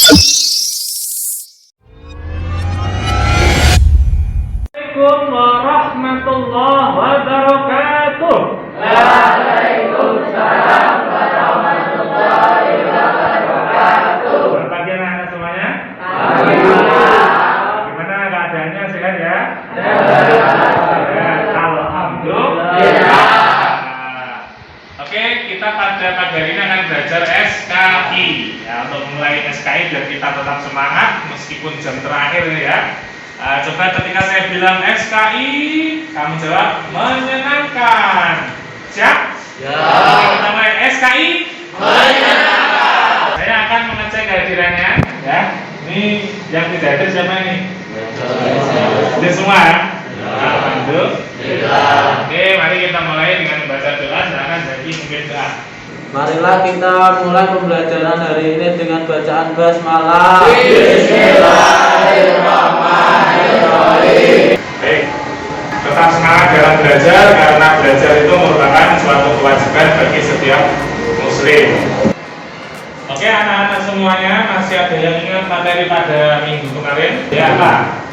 Assalamualaikum warahmatullahi wabarakatuh. Waalaikumsalam warahmatullahi wabarakatuh. Pagi anak-anak semuanya. Gimana keadaannya, sehat ya? Sehat. Alhamdulillah. Oke, kita pada pagi hari ini akan belajar SKI. Ya, untuk mulai SKI biar kita tetap semangat meskipun jam terakhir ini ya. Coba ketika saya bilang SKI, kamu jawab menyenangkan. Siap? Ya. Oke, kita mulai SKI. Menyenangkan. Saya akan mengecek kehadirannya, ya. Ini yang tidak hadir siapa ini? Hadir semua. Alhamdulillah. Oke, mari kita mulai dengan membaca doa. Silakan jadi mungkin doa. Marilah kita mulai pembelajaran hari ini dengan bacaan basmalah. Bismillahirrahmanirrahim. Baik, tetap semangat dalam belajar karena belajar itu merupakan suatu kewajiban bagi setiap muslim. Oke, anak-anak semuanya, masih ada yang ingat materi pada minggu kemarin? Ya, apa?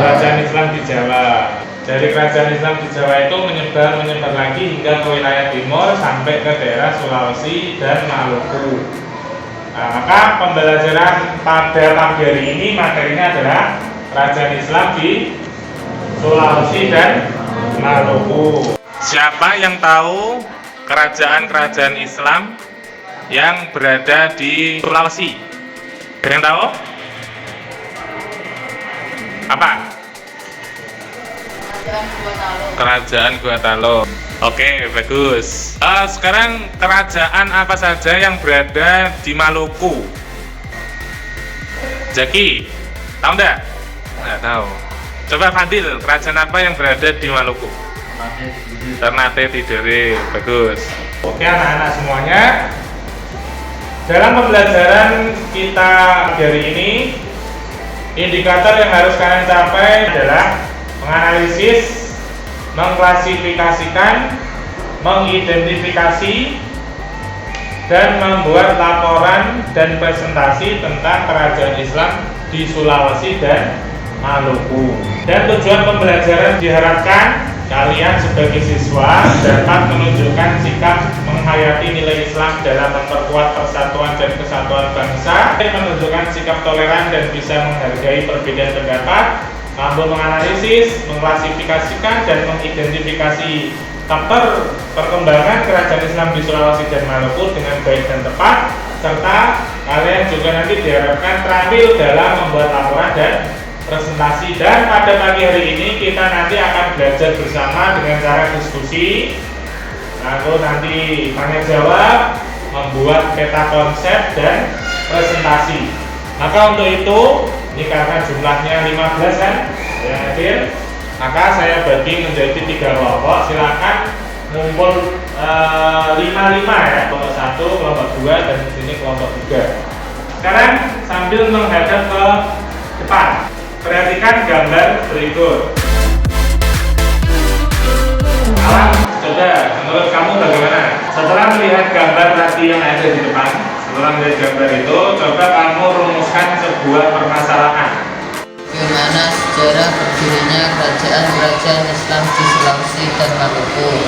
Kerajaan Islam di Jawa. Dari kerajaan Islam di Jawa itu menyebar lagi hingga ke wilayah timur sampai ke daerah Sulawesi dan Maluku. Nah, maka pembelajaran pada pagi hari ini materinya adalah kerajaan Islam di Sulawesi dan Maluku. Siapa yang tahu kerajaan-kerajaan Islam yang berada di Sulawesi? Ada yang tahu? Apa? Kerajaan Guatalo. Oke, bagus. Sekarang kerajaan apa saja yang berada di Maluku? Jaki, tahu enggak? Nggak tahu. Coba Fadil, kerajaan apa yang berada di Maluku? Ternate Tidore. Bagus. Oke, anak-anak semuanya. Dalam pembelajaran kita hari ini, indikator yang harus kalian capai adalah menganalisis, mengklasifikasikan, mengidentifikasi, dan membuat laporan dan presentasi tentang kerajaan Islam di Sulawesi dan Maluku. Dan tujuan pembelajaran diharapkan kalian sebagai siswa dapat menunjukkan sikap menghayati nilai Islam dalam memperkuat persatuan dan kesatuan bangsa, menunjukkan sikap toleran dan bisa menghargai perbedaan pendapat, mampu menganalisis, mengklasifikasikan, dan mengidentifikasi faktor perkembangan kerajaan Islam di Sulawesi dan Maluku dengan baik dan tepat, serta kalian juga nanti diharapkan terampil dalam membuat laporan dan presentasi. Dan pada pagi hari ini kita nanti akan belajar bersama dengan cara diskusi, lalu nanti tanya jawab, membuat peta konsep dan presentasi. Maka untuk itu, ini karena jumlahnya 15 kan yang hadir, maka saya bagi menjadi 3 kelompok. Silakan ngumpul 5-5 ya, kelompok 1, kelompok 2, dan di sini kelompok 3. Sekarang sambil menghadap ke depan, perhatikan gambar berikut. Alam, coba menurut kamu bagaimana? Setelah melihat gambar tadi yang ada di depan, setelah melihat gambar itu, coba kamu rumuskan sebuah permasalahan. Bagaimana sejarah berdirinya kerajaan-kerajaan Islam di Sulawesi dan Maluku?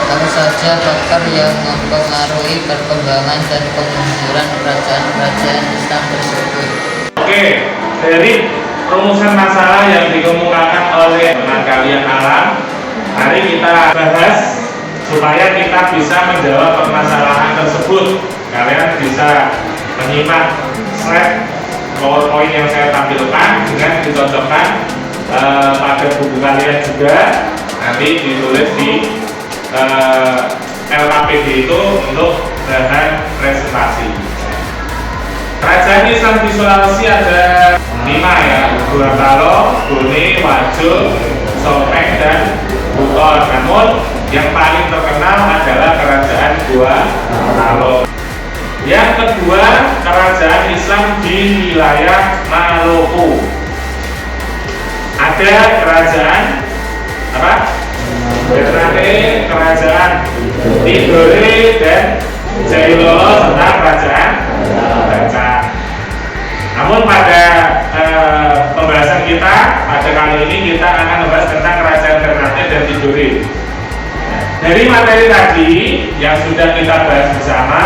Apa saja faktor yang mempengaruhi perkembangan dan kemunduran kerajaan-kerajaan Islam tersebut? Oke, dari rumusan masalah yang dikemukakan oleh teman kalian Alam, mari kita bahas supaya kita bisa menjawab permasalahan tersebut. Kalian bisa menyimak slide PowerPoint yang saya tampilkan dengan dicocokkan pada buku kalian juga, nanti ditulis di LKPD itu untuk bahan presentasi. Kerajaan Islam di Sulawesi ada 5 ya, Guatalo, Bone, Wajo, Sopeng, dan Buton. Namun yang paling terkenal adalah kerajaan Guatalo. Yang kedua, kerajaan Islam di wilayah Maluku. Ada kerajaan apa? Ternate, kerajaan Tidore dan Jailolo, serta kerajaan kita pada kali ini kita akan membahas tentang kerajaan Ternate dan Tidore. Dari materi tadi yang sudah kita bahas bersama,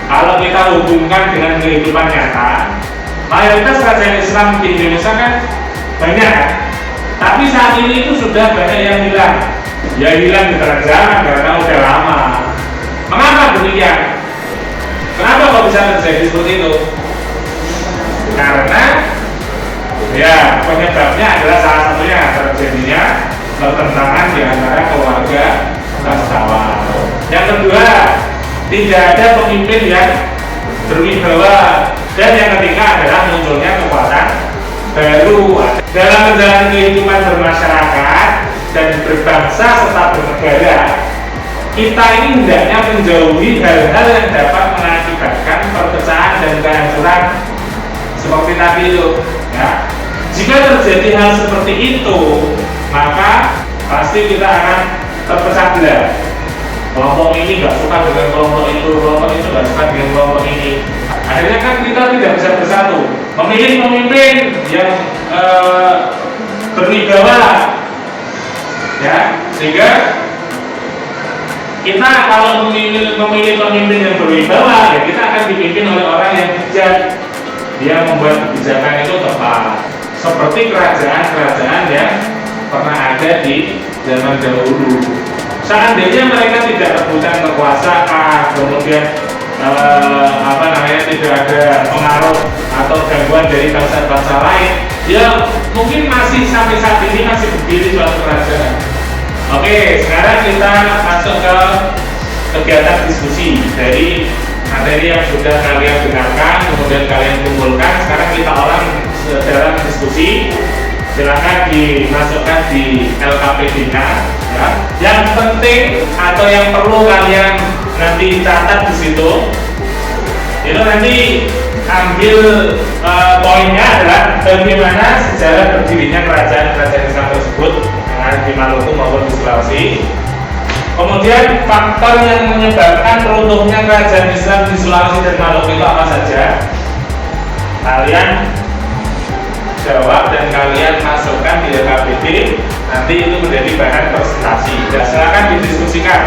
kalau kita hubungkan dengan kehidupan nyata, mayoritas kerajaan Islam di Indonesia kan banyak kan? Tapi saat ini itu sudah banyak yang hilang. Ya hilang di tengah jalan karena udah lama. Mengapa demikian? Kenapa kok bisa terjadi seperti itu? Karena ya penyebabnya adalah salah satunya terjadinya pertentangan di antara keluarga bangsawan. Yang kedua, tidak ada pemimpin yang berwibawa. Dan yang ketiga adalah munculnya kekuatan baru dalam menjalani kehidupan bermasyarakat dan berbangsa serta bernegara. Kita ini hendaknya menjauhi hal-hal yang dapat mengakibatkan perpecahan dan kehancuran seperti tadi itu. Ya. Jika terjadi hal seperti itu, maka pasti kita akan terpecah belah. Kelompok ini nggak suka dengan kelompok itu nggak suka dengan kelompok ini. Akhirnya kan kita tidak bisa bersatu. Memilih pemimpin yang berwibawa, ya, sehingga kita kalau memilih pemimpin yang berwibawa, ya kita akan dipimpin oleh orang yang bijak. Dia membuat kebijakan itu tepat. Seperti kerajaan-kerajaan yang pernah ada di zaman dahulu. Seandainya mereka tidak rebutan kekuasaan, kemudian tidak ada pengaruh atau gangguan dari bangsa-bangsa lain, ya mungkin masih sampai saat ini masih berdiri suatu kerajaan. Oke, sekarang kita masuk ke kegiatan diskusi dari materi yang sudah kalian dengarkan, kemudian kalian kumpulkan. Sekarang kita olah dalam diskusi. Silakan dimasukkan di LKPD-nya. Ya. Yang penting atau yang perlu kalian nanti catat di situ, itu nanti ambil poinnya adalah bagaimana sejarah berdirinya kerajaan-kerajaan Islam tersebut yang ada di Maluku maupun di Sulawesi. Kemudian faktor yang menyebabkan runtuhnya kerajaan Islam di Sulawesi dan Maluku itu apa saja? Kalian jawab dan kalian masukkan di LKPD. Nanti itu menjadi bahan presentasi. Dan silakan didiskusikan.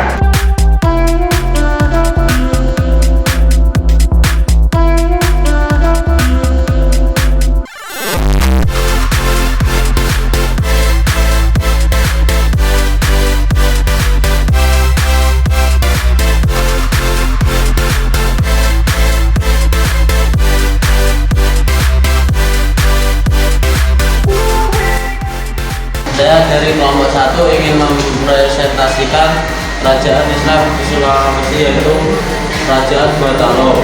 Saya dari kelompok 1 ingin mempresentasikan kerajaan Islam di Sulawesi, yaitu Kerajaan Batalo,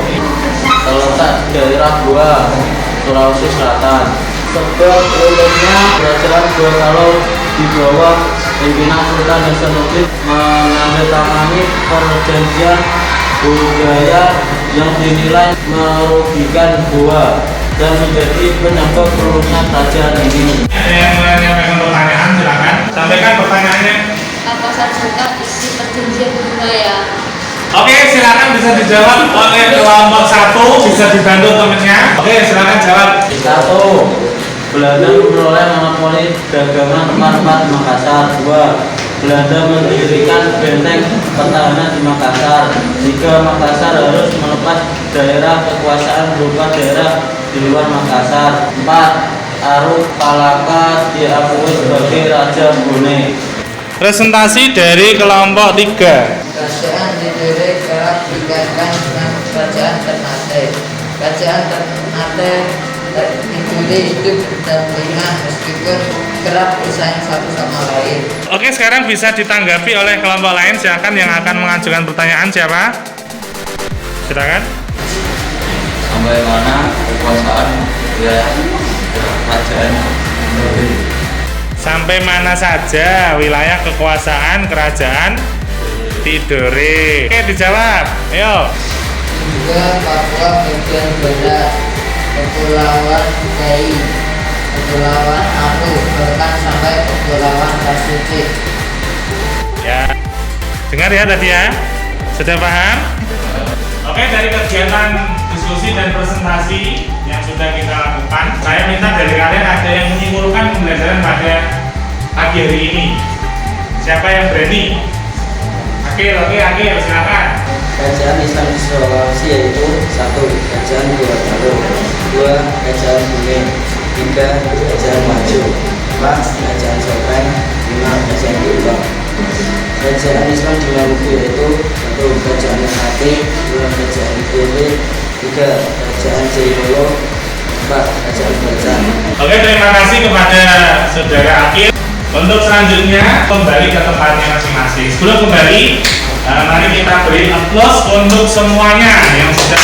terletak di daerah Goa, Sulawesi Selatan. Sebab umumnya kerajaan Batalo di bawah pimpinan Sultan Hasanuddin menandatangani perjanjian budaya yang dinilai merugikan Goa dan menjadi penyebab runtuhnya kerajaan ini. Ada yang menyampaikan pertanyaan, silakan sampaikan pertanyaannya. Apa saja isi perjanjian budaya? Oke, silakan bisa dijawab oleh kelompok 1, bisa dibantu temennya. Oke, silakan jawab. 1. Belanda memperoleh monopoli dagangan tempat di Makassar. 2. Belanda mendirikan benteng pertahanan di Makassar. 3. Makassar harus melepas daerah kekuasaan berupa daerah di luar Makassar. 4. Aruk Palaka diakui sebagai Raja Bone. Presentasi dari kelompok 3. Kerajaan Tidore kerap dikaitkan dengan kerajaan Ternate. Kerajaan Ternate dan Tidore hidup berdampingan meskipun kerap bersaing satu sama lain. Oke, sekarang bisa ditanggapi oleh kelompok lain. Silakan yang akan mengajukan pertanyaan siapa? Silakan. Sampai mana kekuasaan wilayah kerajaan Tidore? Sampai mana saja wilayah kekuasaan kerajaan Tidore? Oke, dijawab. Ayo. Juga Papua bagian barat, Kepulauan Kai, Kepulauan Aru, bahkan sampai Kepulauan Kasuci. Ya. Dengar ya tadi ya? Sudah paham? Oke, dari kegiatan diskusi diskusi dan presentasi yang sudah kita lakukan. Saya minta dari kalian ada yang menyimpulkan pembelajaran pada pagi hari ini. Siapa yang berani? Oke, silakan. Kajian Islam di Sulawesi yaitu 1. Kajian Gorontalo, 2. Kajian Kuning, 3. Kajian Maju, 4. Kajian Sopeng, 5. Kajian Tumbang. Kajian Islam di Maluku yaitu 1. Kajian Hati, 2. Kajian IPB, 3. Kajian Jayapura, 4. Kajian Berjan. Oke, terima kasih kepada saudara Akil. Untuk selanjutnya kembali ke tempatnya masing-masing. Sebelum kembali, mari kita beri aplaus untuk semuanya yang sudah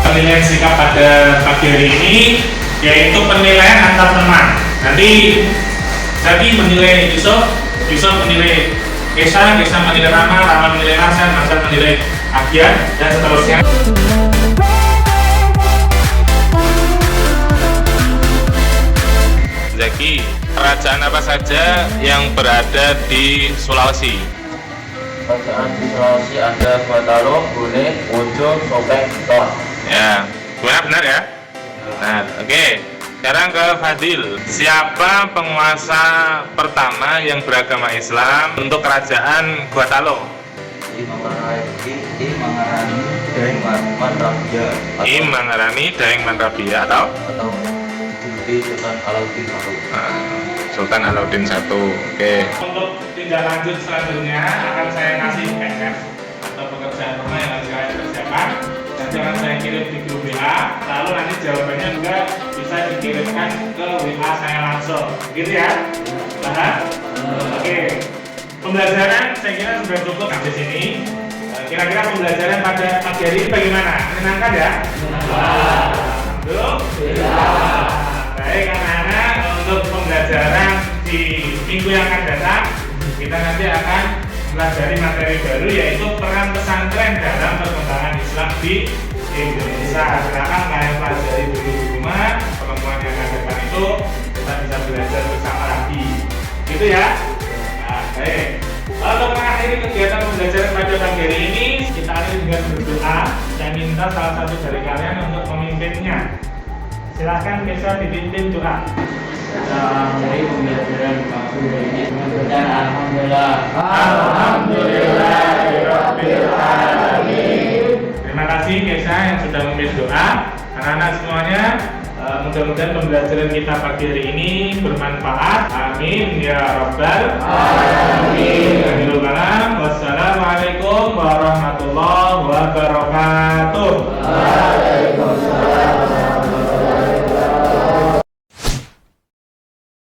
penilaian sikap pada pagi hari ini, yaitu penilaian antar teman. Nanti jadi menilai Yusuf menilai Kesa menilai Rama menilai Marsan menilai Agian, dan seterusnya. Zaki, kerajaan apa saja yang berada di Sulawesi? Kerajaan di Sulawesi ada Gorontalo, Bone, Wojo, Sopeng, Tor. Ya, benar ya? Benar. Oke. Sekarang ke Fadil. Siapa penguasa pertama yang beragama Islam untuk kerajaan Gorontalo? Im Mangarani Daeng Manrabia atau Sultan Alauddin I. Oke. Untuk tindak lanjut selanjutnya akan saya kasih PDF atau pekerjaan rumah yang harus kalian kerjakan. Nanti akan saya kirim di grup WA. Lalu nanti jawabannya juga bisa dikirimkan ke WA saya langsung. Gitu ya? Paham? Oke. Pembelajaran saya kira sudah cukup sampai sini. Kira-kira pembelajaran pada pagi hari ini bagaimana? Menyenangkan ya? Alhamdulillah. Baik anak-anak, untuk pembelajaran di minggu yang akan datang, kita nanti akan mempelajari materi baru, yaitu peran pesantren dalam perkembangan Islam di Indonesia. Silakan kalian pelajari dulu di rumah. Pertemuan yang akan datang itu kita bisa belajar bersama lagi. Gitu ya? Nah, baik. Untuk mengakhiri kegiatan pembelajaran pada pagi hari ini, kita akhiri dengan berdoa. Saya minta salah satu dari kalian untuk memimpinnya. Silahkan bisa dipimpin doa. Dari pembelajaran pagi hari ini dengan alhamdulillah. Alhamdulillahirabbil alamin. Terima kasih Kesa yang sudah memimpin doa. Anak-anak semuanya, mudah-mudahan pembelajaran kita pagi hari ini bermanfaat. Amin ya rabbal alamin. Wassalamualaikum warahmatullahi wabarakatuh.